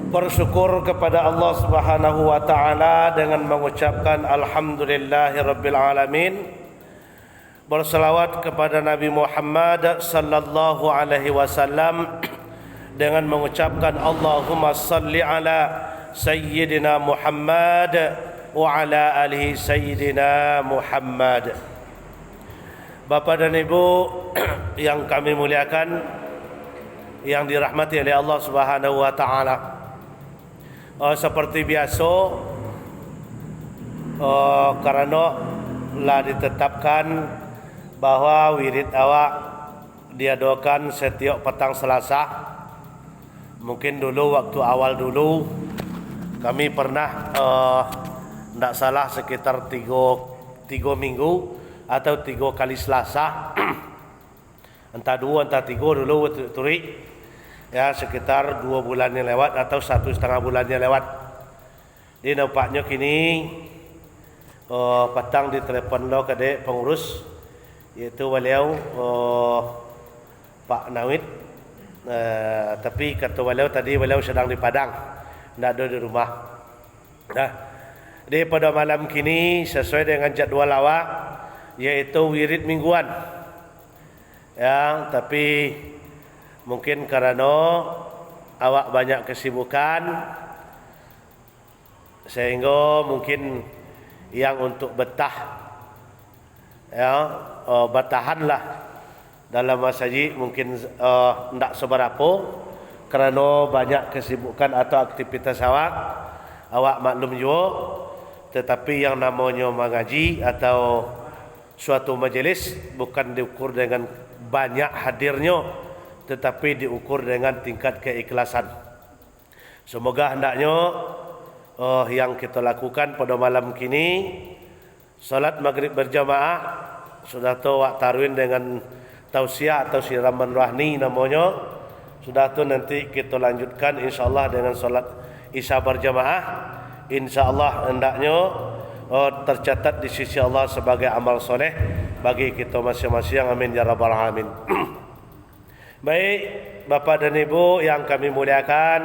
Bersyukur kepada Allah Subhanahu wa taala dengan mengucapkan alhamdulillahirabbil alamin. Berselawat kepada Nabi Muhammad sallallahu alaihi wasallam dengan mengucapkan Allahumma salli ala sayyidina Muhammad wa ala alihi sayyidina Muhammad. Bapak dan Ibu yang kami muliakan, yang dirahmati oleh Allah Subhanahu wa taala. Seperti biasa, karena lah ditetapkan bahwa wirid awak diadakan setiap petang Selasa. Mungkin dulu waktu awal dulu kami pernah tidak salah sekitar tiga minggu atau 3 kali Selasa. Entah 2 entah 3 dulu turi. Ya, sekitar 2 bulan yang lewat atau 1,5 bulan yang lewat. Di nampaknya kini petang ditelepon lo ke pengurus, yaitu beliau Pak Nawid. Tapi kata beliau tadi beliau sedang di Padang, tidak ada di rumah. Nah, di pada malam kini sesuai dengan jadual awak, yaitu wirid mingguan. Ya, tapi mungkin karena awak banyak kesibukan, sehingga mungkin yang untuk betah, ya, bertahanlah dalam masjid mungkin tidak seberapa karena banyak kesibukan atau aktivitas awak maklum juga. Tetapi yang namanya mengaji atau suatu majelis bukan diukur dengan banyak hadirnya, tetapi diukur dengan tingkat keikhlasan. Semoga hendaknya yang kita lakukan pada malam kini, salat maghrib berjamaah, sudah tahu wak tarwin dengan tausiah atau siraman rohani namanya. Sudah tu nanti kita lanjutkan insyaallah dengan salat isya berjamaah. Insyaallah hendaknya tercatat di sisi Allah sebagai amal soleh bagi kita masing-masing. Amin ya rabbal alamin. Baik, Bapak dan Ibu yang kami muliakan,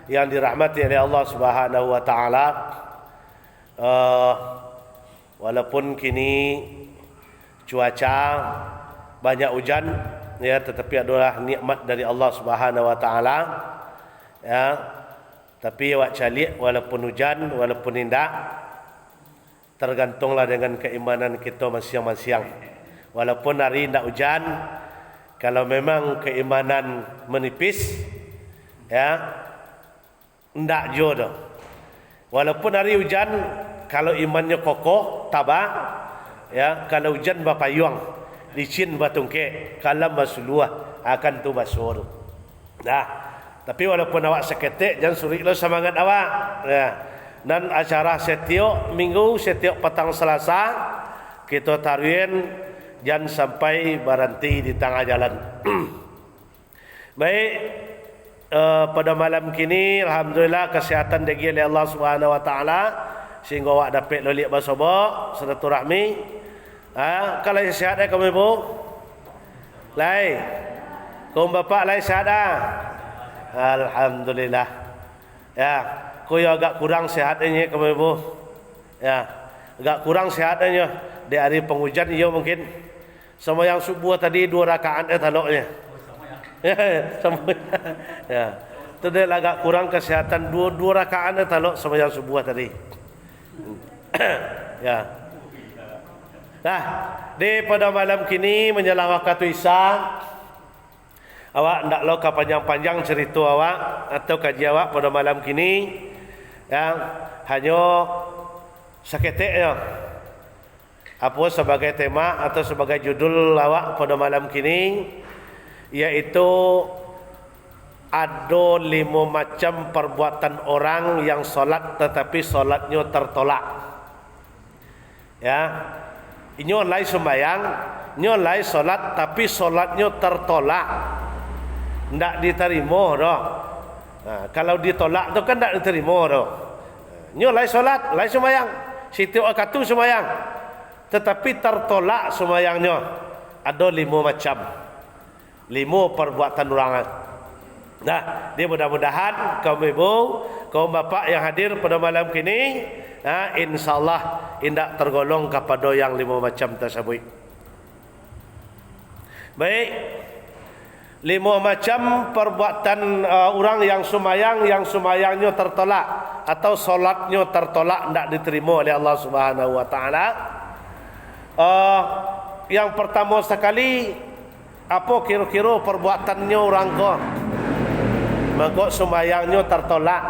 yang dirahmati oleh Allah Subhanahu wa taala. Walaupun kini cuaca banyak hujan, ya, tetapi adalah nikmat dari Allah Subhanahu wa taala. Ya. Tapi awak calik walaupun hujan, walaupun indah, tergantunglah dengan keimanan kita masing-masing. Walaupun hari tidak hujan, kalau memang keimanan menipis, ya, ndak jodoh. Walaupun hari hujan, kalau imannya kokoh, tabah, ya, kalau hujan bapayuang, licin batungke, kalam basuluah akan tu basur. Nah, tapi walaupun awak seketik, jangan suriklah semangat awak. Ya. Dan acara setiap minggu, setiap petang Selasa, kita tarwin jangan sampai berhenti di tengah jalan. Baik, pada malam kini alhamdulillah kesihatan dagi oleh Allah Subhanahu wa taala sehingga awak dapat lolik bersama silaturahmi. Kalau sihat kamu Ibu? Lai. Kaum bapak lai sihat alhamdulillah. Ya, kau agak kurang sihatnya kamu Ibu. Ya, agak kurang sihatnya di hari penghujan ia mungkin. Sama yang subuh tadi 2 rakaat taloknya. Sama. Ya. Itu dia agak kurang kesehatan 2 rakaat talok sama yang subuh tadi. Ya. Nah, di pada malam kini menjelang waktu isya, awak ndak lo panjang-panjang cerita awak atau kaji awak pada malam kini, yang hanya seketiknya. Apa sebagai tema atau sebagai judul awak pada malam kini, yaitu ada 5 macam perbuatan orang yang solat tetapi solatnya tertolak. Ya, ini online sembahyang, ini online solat tapi solatnya tertolak, tidak diterima dah. Nah, kalau ditolak tu kan tidak diterima dah. Ini online solat, online sembahyang, setiap waktu sembahyang, tetapi tertolak sembahyangnya. Ada 5 macam, 5 perbuatan orang. Nah, dia mudah-mudahan kaum ibu, kaum bapa yang hadir pada malam kini, insyaallah indak tergolong kepada yang 5 macam tersebut. Baik, 5 macam perbuatan orang yang sumayangnya tertolak atau solatnya tertolak, tidak diterima oleh Allah Subhanahu wa taala. Yang pertama sekali, apa kira-kira perbuatannya orang kau? Maka sumayangnya tertolak.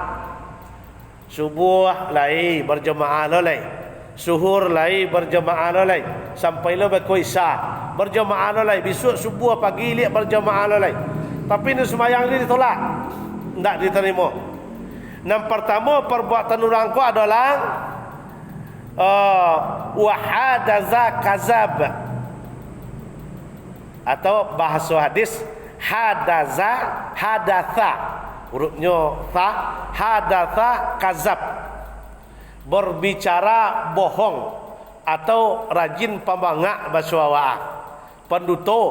Subuh lai berjemaah lai, suhur lai berjemaah lai, sampai lo berkuisa berjemaah lai, besok subuh pagi lihat berjemaah lai. Tapi ni sumayang ni ditolak, tidak diterima. Yang pertama perbuatan orang kau adalah wahadaza kazab, atau bahasa hadis hadatha, hurufnya ta, hadatha kazab, berbicara bohong atau rajin pembangak bahasa awak, penduto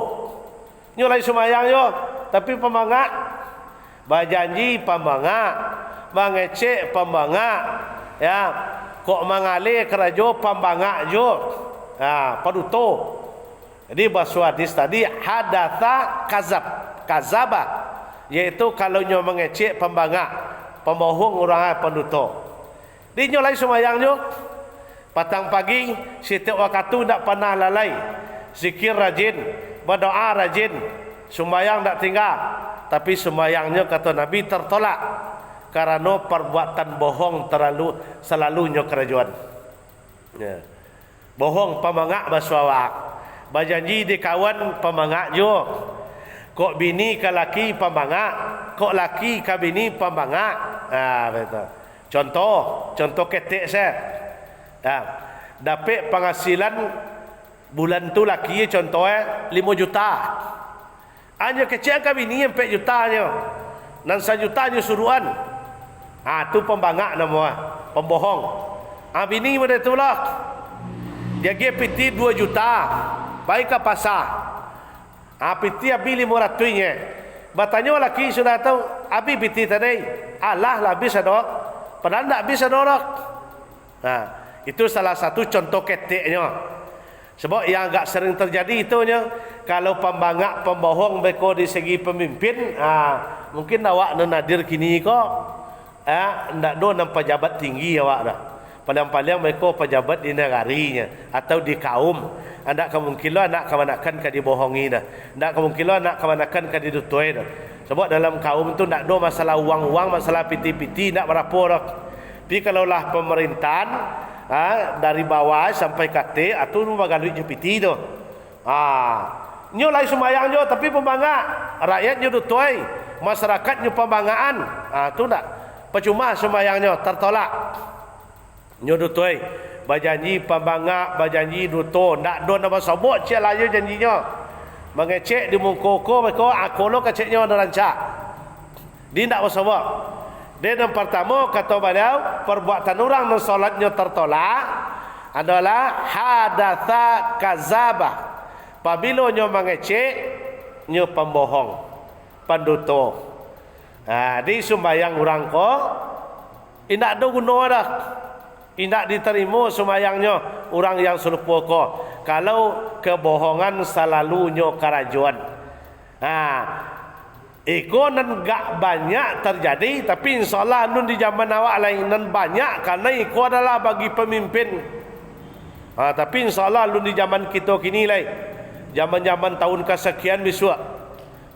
nyolai sumayang yo tapi pembangak, berjanji pembangak, mengecek pembangak, ya kok mengalir kerajo pembangak jo, penduto. Jadi bahasa hadis tadi hadatha kazab, kazaba, yaitu kalau nyo mengecek pembangak, pembohong orang penduto. Dia nyolai sumayang nyo patang pagi setiap waktu tidak pernah lalai, zikir rajin, berdoa rajin, sumayang tidak tinggal. Tapi sumayangnya kata Nabi tertolak karena perbuatan bohong selalu nyo kerajuan. Ya. Bohong pembangak basawak. Berjanji di kawan pembangak jo. Kok bini ke laki pembangak, kok laki ke bini pembangak. Betul. Contoh ketik saya. Dapat penghasilan bulan tu laki contohnya 5 juta. Hanya kecil ke bini 4 jutanya. Dan 1 jutanya suruhan. Tu pembangak nama, pembohong. Bini pada itulah. Dia piti 2 juta. Baik ke pasar. Piti habis 500-nya. Bertanya laki sudah tahu, habis piti tadi. Allah lah habis ada. Padahal tak habis ada. Itu salah satu contoh ketiknya. Sebab yang agak sering terjadi itunya, kalau pembangak, pembohong mereka di segi pemimpin, mungkin awak nadir kini kok. Ndak do nampak pejabat tinggi awak dah. Paling-paling mereka pejabat di negarinya atau di kaum. Ndak kemungkinan nak kemanakan ke dibohongi dah. Ndak kemungkinan nak kemanakan ke didutoi dah. Sebab dalam kaum tu ndak do masalah uang-uang, masalah piti-piti ndak berapa dah. Tapi kalaulah pemerintahan dari bawah sampai ke atas atau bagai duit piti tu. Nyolai sumayang nyo tapi pembangak, rakyatnya dutoi, masyarakatnya pembanggaan. Tu ndak percuma sumayangnya tertolak. Nyodutoi berjanji pembangak, berjanji duto, ndak do nama sebut cek layu janjinya. Mengecek di mungkoko mereka akolo keceknya ada rancak. Dia ndak sebut. Dia yang pertama kata beliau, perbuatan orang yang solatnya tertolak adalah hadatha kazabah. Apabila nyo mengecek, nyo pembohong, penduto. Di sembahyang orang ko indak ada guna dah. Indak diterima sembahyangnya orang yang serupa ko. Kalau kebohongan selalunya kerajuan. Iko nan gak banyak terjadi, tapi insyaallah nun di zaman awak lain nan banyak karena iko adalah bagi pemimpin. Tapi insyaallah nun di zaman kita kini lain. Zaman-zaman tahun kesekian besok.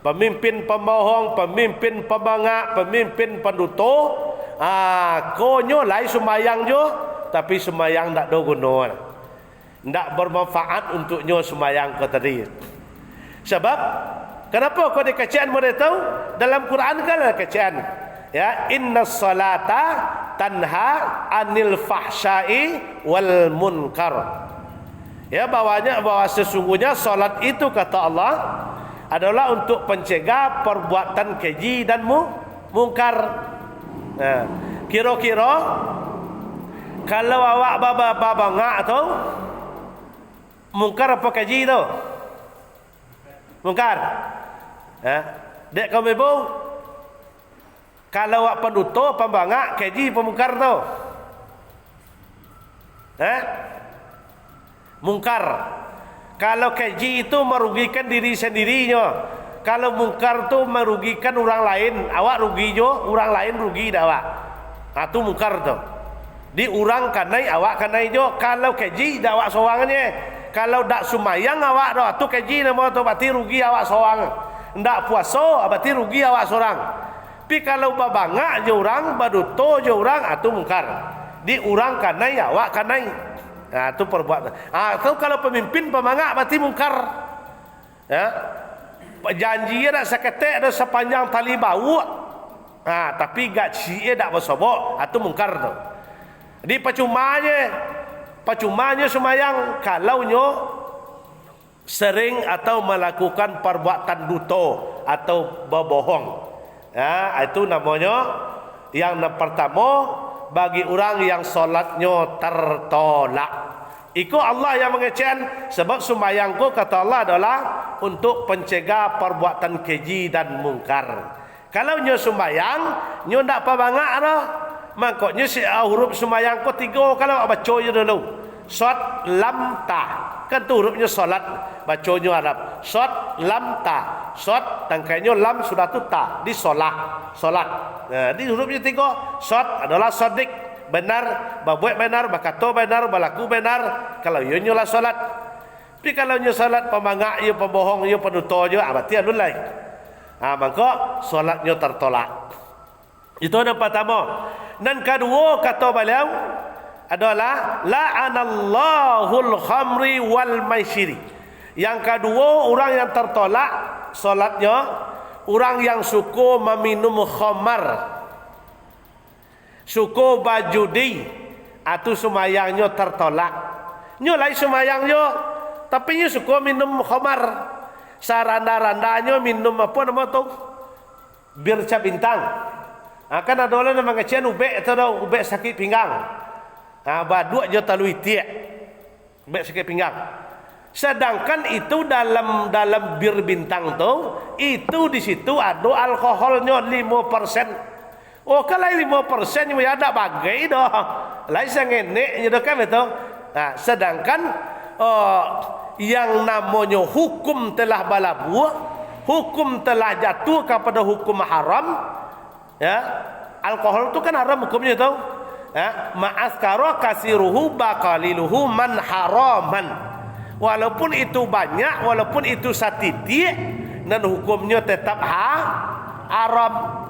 Pemimpin pembohong, pemimpin pembangak, pemimpin penduto, konyo lai sembahyang jo, tapi sembahyang ndak do guna. Ndak bermanfaat untuknya sembahyang kau tadi. Sebab kenapa kau dikecian mereka tahu? Dalam Quran kan ada kecian. Ya, innas salata tanha anil fahsyai wal munkar. Ya, bahwa sesungguhnya salat itu kata Allah adalah untuk pencegah perbuatan keji dan mungkar. Kira-kira kalau awak baba-bangak tu mungkar apa keji tu? Mungkar. Dek kamu ibu Kalau awak penduto, pembangak, keji, pemungkar tu. Mungkar. Kalau keji itu merugikan diri sendirinya. Kalau mungkar tu merugikan orang lain, awak rugi jo, orang lain rugi dah awak. Itu mungkar tu. Di orang kanai, awak kanai jo. Kalau keji dah awak seorangnya. Kalau dak sumayang awak dah, tu keji nama tu berarti rugi awak seorang. Ndak puasa berarti rugi awak seorang. Tapi kalau babangak je orang, baduto je orang, itu mungkar. Di orang kanai, awak kanai. Itu perbuatan. Itu kalau pemimpin pemangak berarti mungkar. Ya. Janjinya nak seketek dah sepanjang tali bau. Tapi gaji tak bersobok, itu mungkar tu. Jadi percumanya semayang kalau nyo sering atau melakukan perbuatan duto atau berbohong. Itu namanya yang pertama bagi orang yang solatnya tertolak. Itu Allah yang mengecewakan sebab sembahyangku kata Allah adalah untuk pencegah perbuatan keji dan mungkar. Kalau nyo sembahyang, nyo ndak apa bangak dah. Makanya huruf sembahyangku 3 kalau baca je dulu. Sod lam ta. Kan tu hurufnya solat, bacanya Arab. Sod lam ta. Sod tangkainya lam sudah tu ta di solat. Di hurufnya 3. Sod adalah sodik, benar, berbuat benar, berkata benar, berlaku benar. Kalau ia nyolah solat. Tapi kalau nyo solat pemangak, ia pembohong, ia penutur je, berarti anu lain. Maka solatnya tertolak. Itu yang pertama. Dan kedua kata beliau adalah la'anallahul khamri wal maisiri. Yang kedua, orang yang tertolak solatnya, orang yang suka meminum khamar, suka berjudi, itu semayangnya tertolak. Nyo lain semayangnya, tapi nyo suka minum khamar. Saranda-randanya minum apa nama tu? Bir cap bintang. Kan ada orang yang mengecewakan ubek itu dah, ubek sakit pinggang. Baduk je talui tiak. Ubek sakit pinggang. Sedangkan itu dalam bir bintang tu, itu di situ ada alkoholnya 5%. Kalau 5% yang ada bagai dah. Lain sangenek je dah kan betul. Sedangkan yang namanya hukum telah balabu, hukum telah jatuh kepada hukum haram. Ya, alkohol itu kan haram hukumnya tahu. Ya, ma'askara kasiruhu baqaliluhu man haraman. Walaupun itu banyak, walaupun itu satitik, dan hukumnya tetap haram.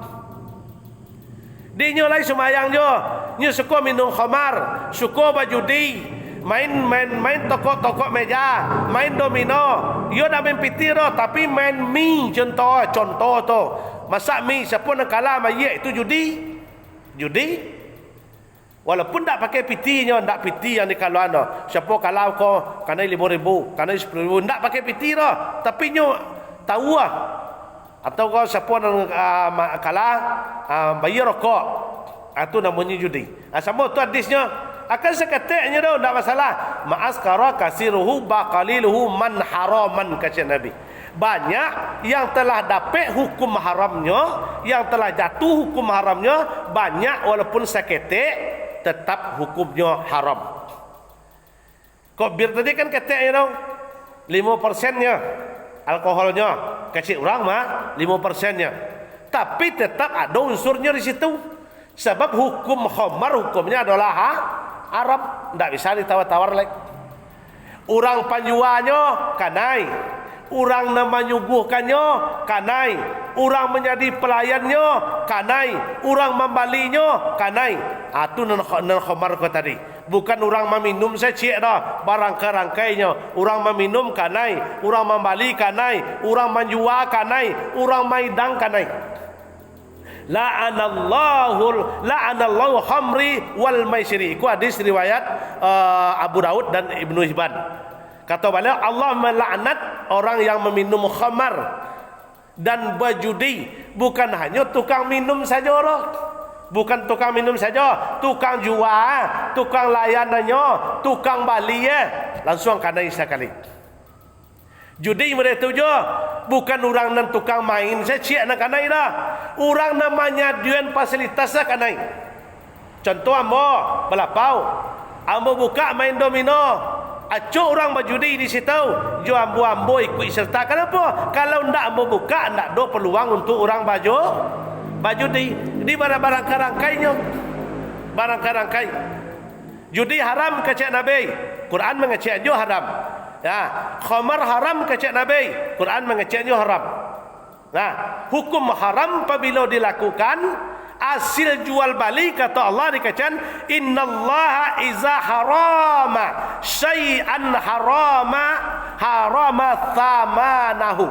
Dinyolai semayang jo, nyo suka minum khamar, suka berjudi, main tokok meja, main domino. Yo dah main piti dah, tapi main mi contoh tu. Masak mi siapa nak kalah mayat itu judi. Walaupun tak pakai pitinya, tak piti yang dikaluan dah. Siapa kalah kau kena 5,000, kena 10,000, tak pakai piti dah. Tapi nyo tahu lah. Atau kau siapa nak kalah bayar rokok. Itu namanya judi. Sama tu hadisnya akan seketiknya dah, tak masalah. Ma'askara kasiruhu baqaliluhu man haraman, kata Nabi. Banyak yang telah dapat hukum haramnya, yang telah jatuh hukum haramnya, banyak walaupun seketik tetap hukumnya haram. Kok bir tadi kan keteknya dong 5%-nya alkoholnya, kecil orang mah 5%-nya. Tapi tetap ada unsurnya di situ. Sebab hukum khamar hukumnya adalah haram, tidak bisa ditawar-tawar lagi. Orang penjualnya kanai, orang nama nyuguhkannya kanai, orang menjadi pelayannya kanai, orang membalinya kanai. Itu non khamar ko tadi. Bukan orang meminum secik dah, barang kerangkainya. Orang meminum kanai, orang membali kanai, orang menjual kanai, orang maidang kanai. La'anallahu khamri wal maisiri. Itu hadis riwayat Abu Daud dan Ibnu Hibban. Kata beliau, Allah melaknat orang yang meminum khamar dan berjudi. Bukan hanya tukang minum saja orang. Bukan tukang minum saja, tukang jual, tukang layanannya, tukang bali langsung kanai sekali. Judi mereka tu je, bukan orang nan tukang main secik nak kanai dah. Orang namanya duan fasilitasnya kan naik. Contoh ambo belapau, ambo buka main domino, acuk orang berjudi di situ, jo ambo ikut serta. Kenapa? Kalau ndak ambo buka, ndak ada peluang untuk orang berjudi. Di barang-barang karangkainya, barang karangkai. Judi haram kecek Nabi, Quran mengeceknya haram. Ya, khamar haram kecek Nabi, Quran mengeceknya haram. Nah, hukum haram apabila dilakukan hasil jual beli kata Allah dikatakan innallaha iza harama syai'an harama thamanahu.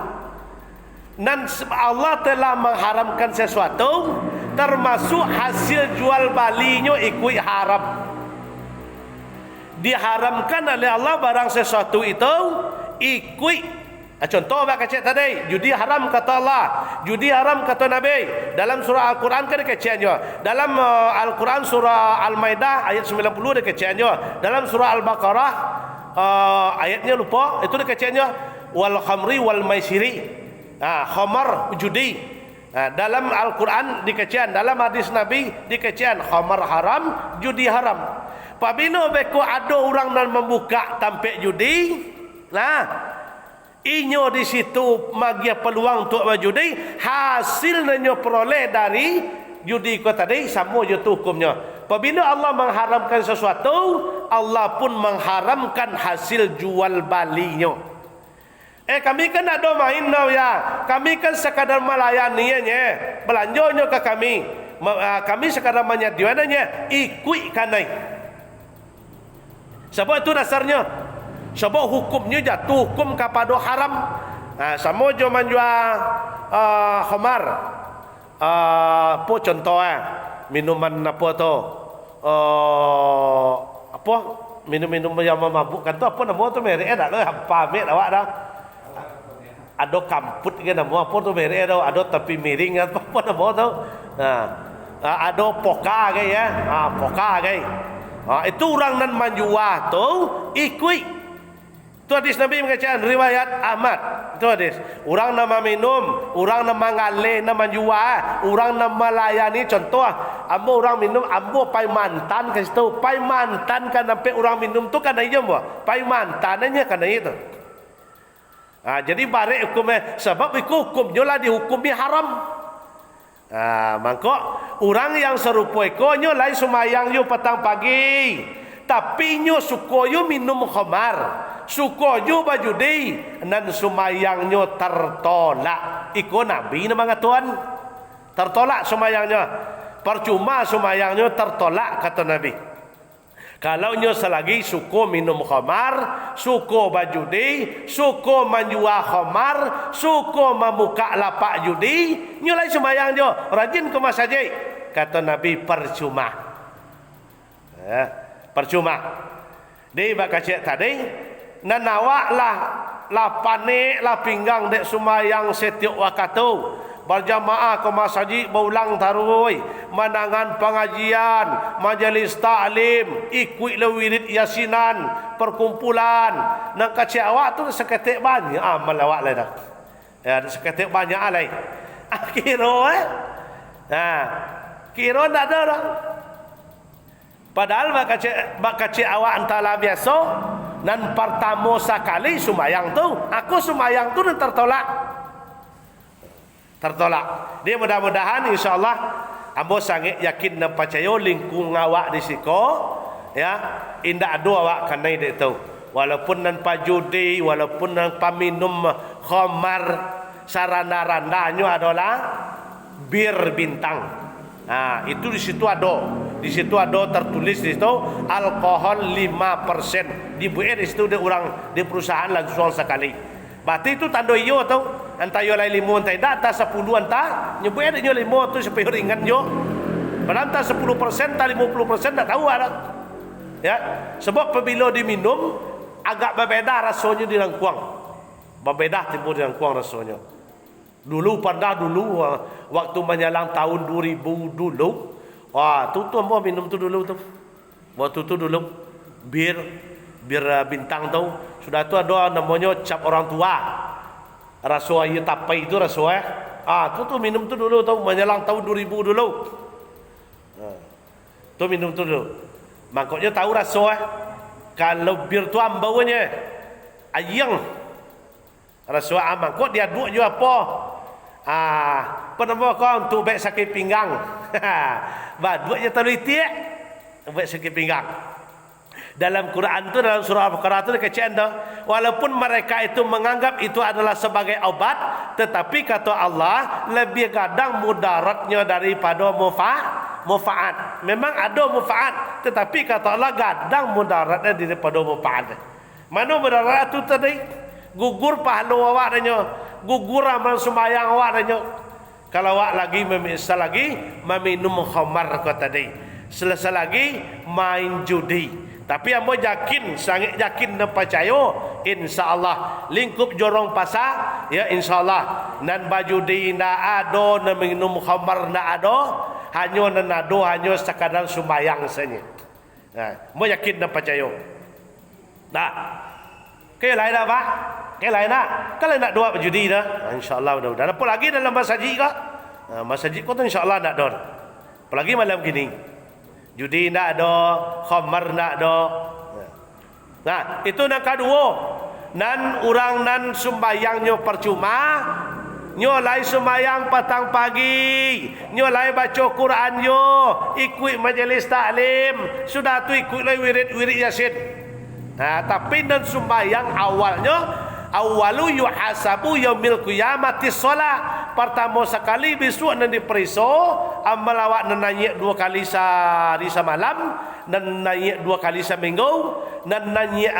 Dan Allah telah mengharamkan sesuatu termasuk hasil jual belinya ikut haram. Diharamkan oleh Allah barang sesuatu itu ikut. Contoh bak kecek tadi, judi haram kata Allah, judi haram kata Nabi. Dalam surah Al-Quran kan keceknya. Dalam Al-Quran surah Al-Maidah ayat 90 keceknya. Dalam surah Al-Baqarah ayatnya lupa, itu keceknya wal khamri wal maisiri. Khamar judi. Dalam Al-Quran dikecian, dalam hadis Nabi dikecian khamar haram, judi haram. Apabila beko ada orang dan membuka tampik judi, nah inyo di situ magia peluang untuk berjudi, hasilnya peroleh dari judi ko tadi sama je tu hukumnya. Apabila Allah mengharamkan sesuatu, Allah pun mengharamkan hasil jual balinya. Kami kan ada main now ya. Kami kan sekadar melayaninya, belanjonya ke kami. Kami sekadar menyediakannya, ikut kanai. Sebab itu dasarnya. Sebab hukumnya jatuh hukum kepada haram. Sama je menjual khamar. Apa contoh minuman apa tu? Apa? Minum-minum yang memabukkan tu apa nama tu merek dah lah hampa ambil awak dah. Ada kamput ke nama apa tu merek dah, ada tepi miring apa nama tu. Ada poka ke ya. Poka ke. Itu orang nan menjual tu ikut. Itu hadis Nabi mengatakan riwayat Ahmad. Itu hadis. Orang nama minum, orang nama ngalih, nama jual, orang nama layani. Contoh, ambo orang minum, ambo pai mantan ke situ. Pai mantan kan sampai orang minum tu kan aja mo. Pai mantannya kan itu. Jadi barek hukumnya sebab hukumnya lah dihukumi haram. Mangkok orang yang serupa ikonyo lain sumayang yo petang pagi. Tapi nyo sukoyo minum khamar, sukoyo bajudi, dan sumayangnya tertolak. Iko Nabi nama ngatuan tertolak sumayangnya. Percuma sumayangnya tertolak kata Nabi. Kalau nyo selagi suko minum khamar, suko bajudi, suko menjual khamar, suko membuka lapak judi, nyo lain sumayang nyo rajin ke masjid. Kata Nabi percuma. Percuma. Dia bak kacik tadi, nanawak lah panik lah pinggang dek sumayang setiap waktu. Berjamaah ke masjid berulang tarui, menangan pengajian, majelis taklim, ikut wirid yasinan, perkumpulan. Nang kacik awak tu seketik banyak amal awak lah dah. Ya, seketik banyak alai. Kira kira tak ada dah. Padahal bak kacik awak antara biasa dan pertama sekali sumayang tu, aku sumayang tu dan tertolak. Dia mudah-mudahan insyaallah ambo sangat yakin dan percaya lingkung awak di siko ya indak ada awak kanai dak tu walaupun nan pajudi walaupun nan paminum khamar sarana-randanya adalah bir bintang. Itu di situ ada tertulis di situ alkohol 5%. Dibuat di situ di perusahaan langsung sekali. Berarti itu tanda iyo tau. Antara yo lain 5 antai data 10 anta nyebut ada yo 5 tu supaya ringan yo. Berantah 10% tak 50% tak tahu ada. Ya, sebab apabila diminum agak berbeza rasanya di rangkuang. Berbeza timbul di rangkuang rasanya. Dulu waktu menjelang tahun 2000 dulu. Tu ambo minum tu dulu tu. Waktu tu dulu bir bintang tu. Sudah tu ada namanya cap orang tua. Rasuah tapai itu rasuah Tu minum tu dulu tahu menjelang tahun 2000 dulu. Tu minum tu dulu. Makanya tahu rasa kalau bir tu ambaunya ayang. Rasa aman. Kok dia duk je apa? Penama kau untuk baik sakit pinggang. Buat je terlalu tiak. Baik sakit pinggang. Dalam Quran tu, dalam surah Al-Baqarah tu kecil tu, walaupun mereka itu menganggap itu adalah sebagai obat, tetapi kata Allah lebih kadang mudaratnya daripada mufaat. Memang ada mufaat, tetapi kata Allah kadang mudaratnya daripada mufaat. Mana mudarat tu tadi? Gugur pahala awak danya, gugur amal sembahyang awak danya. Kalau awak lagi memisal lagi meminum khamar kata tadi. Selesai lagi main judi. Tapi ambo yakin, sangat yakin dan percaya, insya-Allah lingkup jorong pasar, ya insya-Allah nan baju di ndak ada, nan minum khamar ndak ada, hanya nan ada hanya sekadar sembahyang saja. Ambo yakin dan percaya. Dah. Ke lain dah Pak? Ke lain dah? Kalau nak dua judi dah, insya-Allah mudah-mudahan. Apa lagi dalam masjid kah? Masjid kau tu insya-Allah nak ada. Apalagi malam gini. Judi nak ada, khamar nak ada. Nah, itu yang kedua. Nan orang nan sembahyangnya percuma, nyolai sembahyang petang pagi, nyolai baca Quran yo, ikut majlis taklim, sudah tu ikut lai wirid Yasin. Tapi nan sembahyang awalu yuhasabu yaumil qiyamati shalah. Pertama sekali besok nan diperiksa amal awak nan naik 2 kali sehari semalam, nan naik 2 kali seminggu, nan naik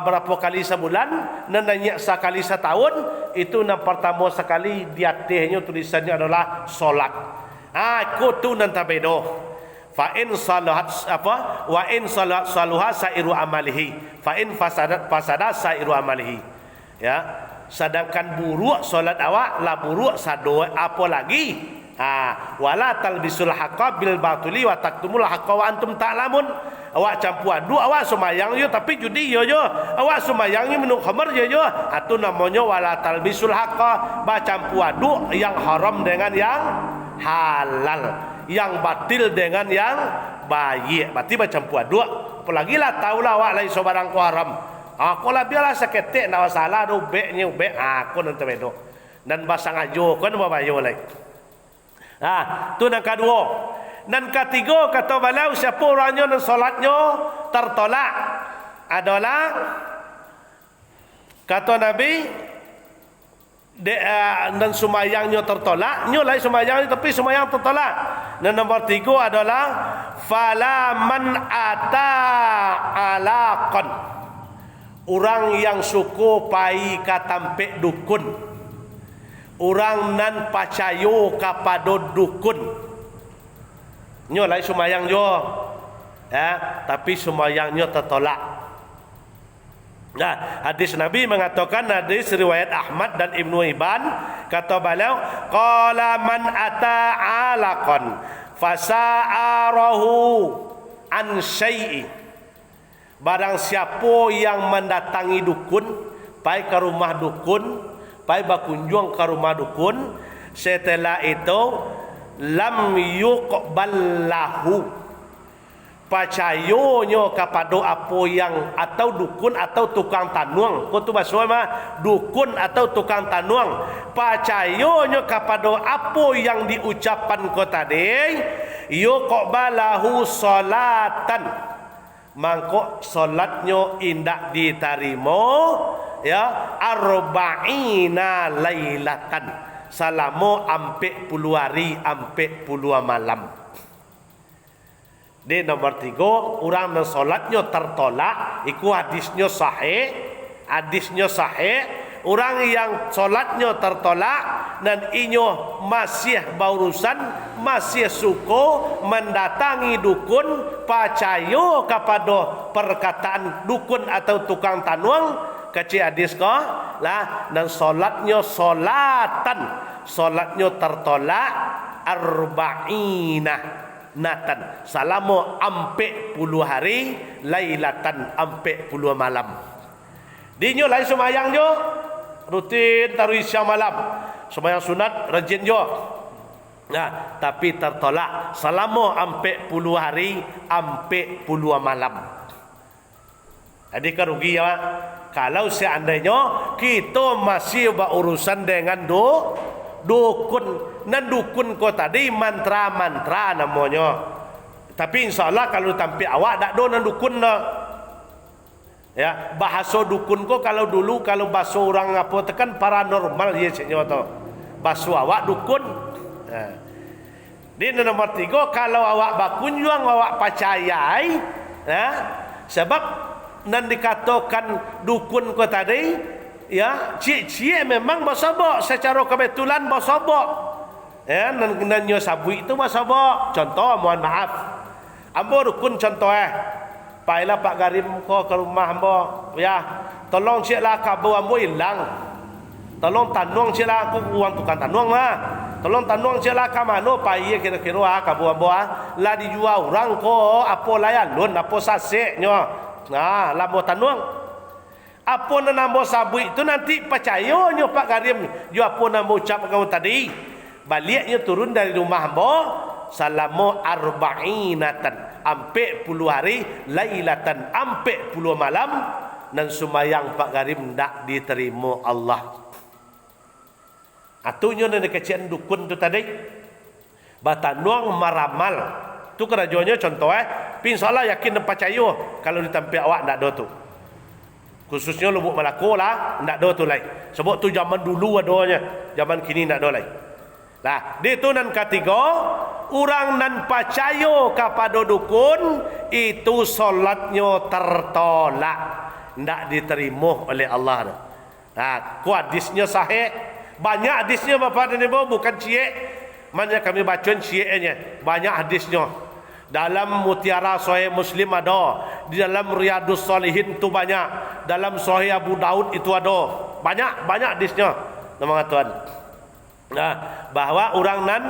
berapa kali sebulan, nan naik sekali setahun. Itu nan pertama sekali di atasnya tulisannya adalah solat. Aku tu nan tabedo. Fa in salahat apa? Wa in salat saluha sairu amalihi. Fa in fasadat sairu amalihi. Ya. Sedangkan buruk solat awak lah buruk sado apa lagi? Wala talbisul haqqa bil batili wa taktumul haqqa wa antum ta'lamun. Awak campur aduk, awak sembahyang yo tapi judi yo. Awak sembahyang yo minum khamar yo. Itu namanya wala talbisul haqqa, ba campur aduk yang haram dengan yang halal, yang batil dengan yang baik. Berarti ba campur aduk. Apalagi lah tahulah awak lain sebarang ku haram. Aku lah biarlah seketik nak masalah do beknya bek aku nanti bedo. Dan basang ajo kan babayo lagi. Tu yang kedua. Dan ketiga kata beliau siapa orangnya dan solatnya tertolak adalah kata Nabi dan sembahyangnya tertolak, nyolai sembahyang tapi sembahyang tertolak. Dan nombor 3 adalah fala man ata alaqan. Orang yang suku pai katampek dukun, orang nan percaya kepada dukun, nyolai sembahyang jo, tapi sembahyangnya tertolak. Nah, hadis Nabi mengatakan, hadis riwayat Ahmad dan Ibnu Hibban, kata beliau, qala man ata alaqan fasa'arahu an syai'i. Barang siapa yang mendatangi dukun, pai ke rumah dukun, pai berkunjung ke rumah dukun, setelah itu lam yuqbal lahu, percayanya kepada apa yang atau dukun atau tukang tanuang. Kau tu bahasa mah dukun atau tukang tanuang, percayanya kepada apa yang diucapkan kau tadi, yuqbalahu salatan, mangko solatnya indak diterima, ya, arba'ina lailatan, selama 40 hari 40 malam. Di nomor 3, orang yang solatnya tertolak, itu hadisnya sahih. Orang yang solatnya tertolak dan inyo masih berurusan, masih suka mendatangi dukun, percaya kepada perkataan dukun atau tukang tanuang, kecil hadis kah lah, dan solatnya tertolak arba'ina natan, selama 40 hari lailatan 40 malam. Dinyo lain sembahyang jo rutin taruh isya malam. sembahyang sunat rajin jo. Nah, tapi tertolak selama 40 hari, 40 malam. Jadi kan rugi ya. Kalau seandainya kita masih berurusan dengan dukun. Dan dukun ko tadi mantra-mantra namanya. Tapi insyaAllah kalau tampil awak tak ada nan dukun dah. Ya, bahasa dukun ko kalau dulu kalau bahasa orang apa tekan paranormal ya caknya tu. Bahasa awak dukun. Di nomor 3, kalau awak bakunjung awak percayai, sebab nan dikatakan dukun ko tadi, ya, cik-cik memang bersobok secara kebetulan bersobok. Ya, nan nyo sabui itu bersobok. Contoh, mohon maaf. Ambo dukun contoh Pailah Pak Garim ko ke rumah ambo, ya, tolong cik lah kabel ambo hilang. Tolong tanuang cik lah, aku uang tukang tanuang lah. Tolong tanuang cik lah ke mana pai kira-kira kabel ambo lah dijual orang ko apa layan lun apa saseknya. Nah, lamo tanuang. Apa nak nambo sabui itu nanti percayanya Pak Garim. Yo apa nambo ucap kamu tadi. Baliknya turun dari rumah ambo selama 40 hari, lailatan 40 malam, dan sumayang Pak Garim tak diterima Allah. Atunya nan kecian dukun tu tadi. Batanuang maramal. Tu kerajuannya contoh pinsalah yakin dan percaya kalau ditampil awak tak ada tu. Khususnya Lubuk Melaka lah, tak ada tu lain. Sebab tu zaman dulu adanya, zaman kini tak ada lain. Lah, di tu nan ketiga, orang nan percaya kepada dukun itu solatnya tertolak, tidak diterima oleh Allah. Nah, hadisnya sahih, banyak hadisnya Bapak dan Ibu, bukan cie. Mana kami baca cie-nya, banyak hadisnya. Dalam Mutiara Sahih Muslim ada, di dalam Riyadus Salihin itu banyak, dalam Sahih Abu Daud itu ada, banyak hadisnya. Nama Tuhan. Nah, bahwa orang nan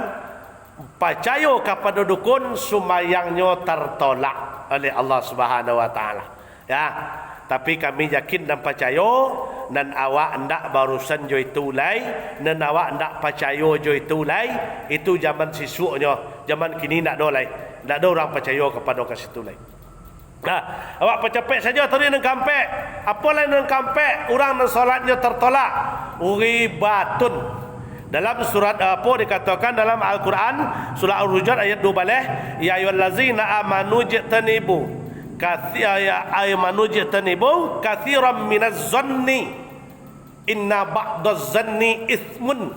percaya kepada dukun sumayangnya tertolak oleh Allah Subhanahu wa taala. Ya. Tapi kami yakin dan percaya dan awak hendak barusan jo itu lai, dan awak hendak percaya jo itu lai, itu zaman sisuknya. Zaman kini tak ada lai. Tak ada orang percaya kepada ke situ lai. Nah, awak percepek saja tadi nang kampek. Apa lain nang kampek? Orang nang solatnya tertolak. Uribatun. Dalam surat apa dikatakan dalam Al-Quran surah Al-Hujurat ayat 12, ya ayyuhallazina amanu jtanibu kathiran minaz zanni inna ba'daz zanni ithmun.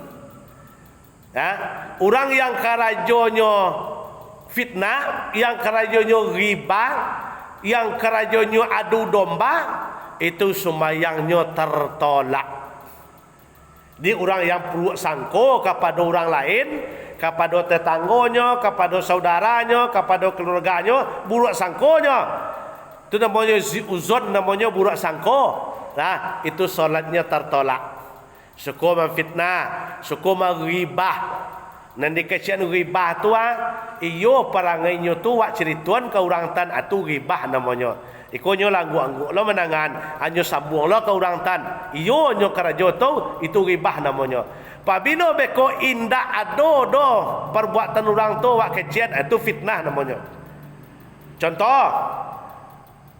Ya, orang yang karajonyo fitnah, yang karajonyo ghibah, yang karajonyo adu domba, itu sumayangnya tertolak. Di orang yang perlu sangko kepada orang lain, kepada tetangganya, kepada saudaranya, kepada keluarganya, buruk sangkonya. Itu namanya ziuzon, namanya buruk sangko. Nah, itu solatnya tertolak. Suku memfitnah, suku menghibah. Nanti kecian ghibah tu iyo parangainya tu wak cerituan ke orang tan atu ghibah namanya. Ikonyo langgu-anggu lo menangan, anyo sambung lo ke orang tan. Iyo nyo karajo tu itu ghibah namanya. Pabino beko indah ado do perbuatan orang tu wak kecian itu fitnah namanya. Contoh,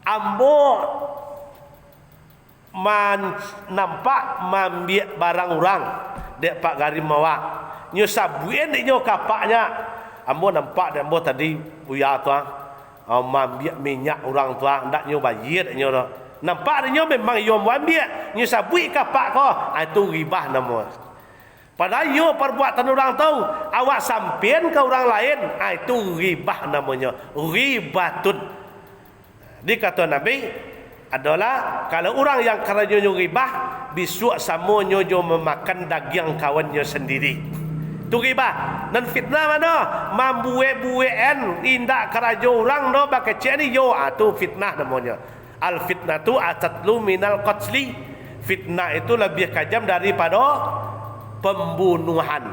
ambo nampak mambiak barang orang dek Pak Garim mawak. Nyo sabuin nyo kapaknya. Ambo nampak dan ambo tadi buya tu mambiak minyak orang tu ndak nyo bayar nyo dah. Nampak nyo memang yo mambiak. Nyo sabui kapak ko, itu ghibah nama. Padahal yo perbuatan orang tahu awak sampean ke orang lain, itu ghibah namanya. Ghibatun. Dikata Nabi adalah kalau orang yang kerajanya ghibah besok sama nyojo memakan daging kawannya sendiri. Tu ghibah. Dan fitnah mana? Mambuek-bueken indak keraja orang no bakecek ni yo tu fitnah namanya. Al fitnah tu atatlu minal qatli. Fitnah itu lebih kejam daripada pembunuhan.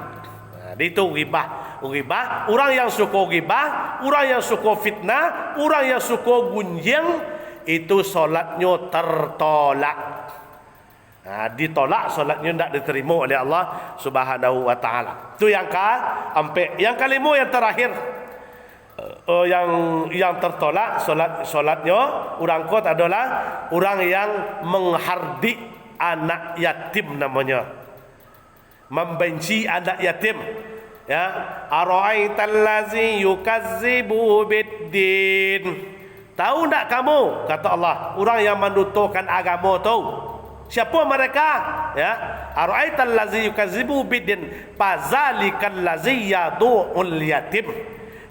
Itu ghibah. Ghibah, orang yang suka ghibah, orang yang suka fitnah, orang yang suka gunjing, itu solatnya tertolak. Ditolak solatnya, tidak diterima oleh Allah Subhanahu wa taala. Itu yang keempat. Yang kelima, yang terakhir, yang tertolak solatnya orang kot adalah orang yang menghardik anak yatim, namanya membenci anak yatim. Ya, ara'aital ladzi yukazzibu biddin. Tahu tak kamu, kata Allah, orang yang menuturkan agama tu. Siapa mereka? Ya, ara'aital ladzi yukazzibu biddin fazalikal ladzi yadu'ul yatim.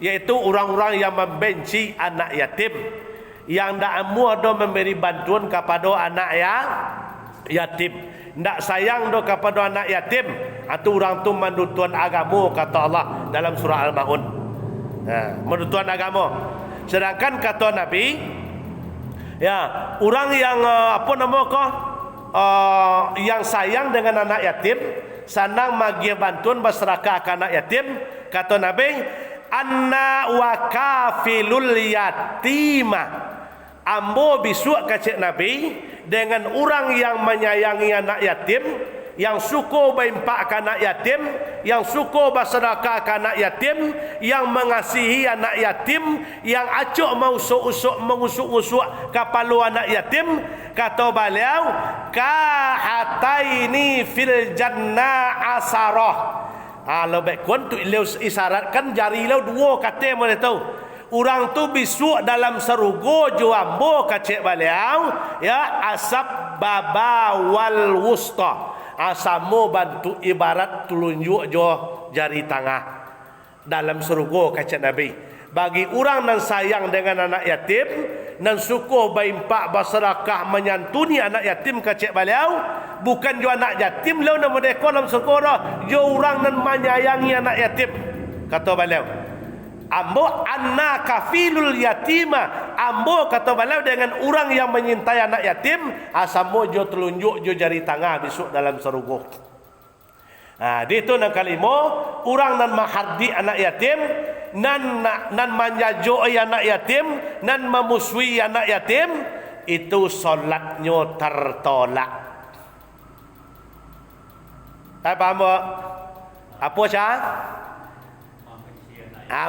Yaitu orang-orang yang membenci anak yatim, yang tak mau ada memberi bantuan kepada anak yatim, tak sayang do kepada anak yatim. Itu orang tu menutuan agama, kata Allah dalam surah Al-Maun. Menutuan agama. Sedangkan kata Nabi, ya, orang yang yang sayang dengan anak yatim, senang bagi bantuan berseraka ke anak yatim, kata Nabi, anna wa kafilul yatima. Ambo bisuk kacik Nabi dengan orang yang menyayangi anak yatim, yang suka berimpak ke anak yatim, yang suka bersedekah ke anak yatim, yang mengasihi anak yatim, yang acuk mengusuk-usuk kepala anak yatim. Kata beliau, kahataini fil jannah asarah. Lebih kurang tu isyaratkan jari lo dua kata mana tahu. Orang tu bisuk dalam serugo juambo kacik beliau, ya, asap baba wal wusta. Asamu bantu ibarat tulunjuk jo jari tengah dalam serugo, kacik Nabi. Bagi orang yang sayang dengan anak yatim, dan suka berimpak bersedekah menyantuni anak yatim, kacik beliau, bukan jo anak yatim lo nama mereka dalam sekolah, jo orang yang menyayangi anak yatim. Kata beliau, ambo anna kafilul yatima. Ambo, kata beliau, dengan orang yang menyintai anak yatim, asamu jo telunjuk jo jari tengah besok dalam serugo. Dia itu yang kelima, orang nan menghardik anak yatim, nan menjajoi anak yatim, nan memusuhi anak yatim, itu solatnya tertolak. Paham tak? Apa sah?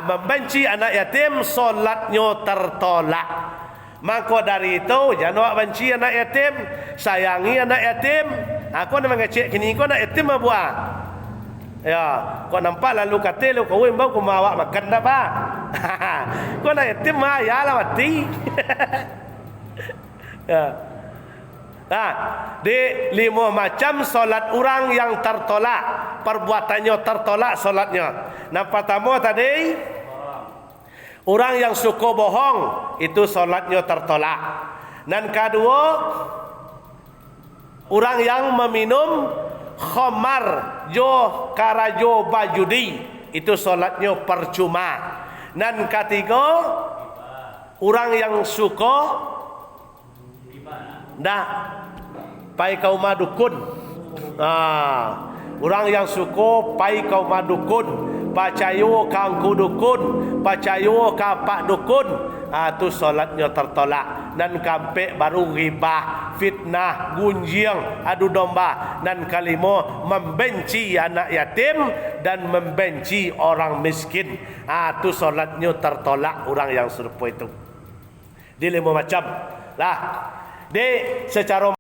Membenci anak yatim, solatnya tertolak. Maka dari itu, jangan benci anak yatim, sayangi anak yatim. Aku nak mengecek kini, kau nak yatim apa buat? Ya, kau nampak lalu kata lu kau imbau kau mawa makan dah pak. Kau nak yatim mah ya lah mati. Ya. Di 5 macam solat orang yang tertolak, perbuatannya tertolak solatnya. Yang pertama tadi, orang yang suka bohong, itu solatnya tertolak. Dan kedua, orang yang meminum khamar jo karajo bajudi, itu solatnya percuma. Dan ketiga, orang yang suka pai kau madukun. Orang yang suka pai kau madukun, pacayo kangku dukun, pacayo kapak dukun, tu solatnya tertolak. Dan kampek baru ghibah, fitnah, gunjing, adu domba. Dan kelima, membenci anak yatim dan membenci orang miskin. Tu solatnya tertolak orang yang serupa itu. Di 5 macam lah. Secara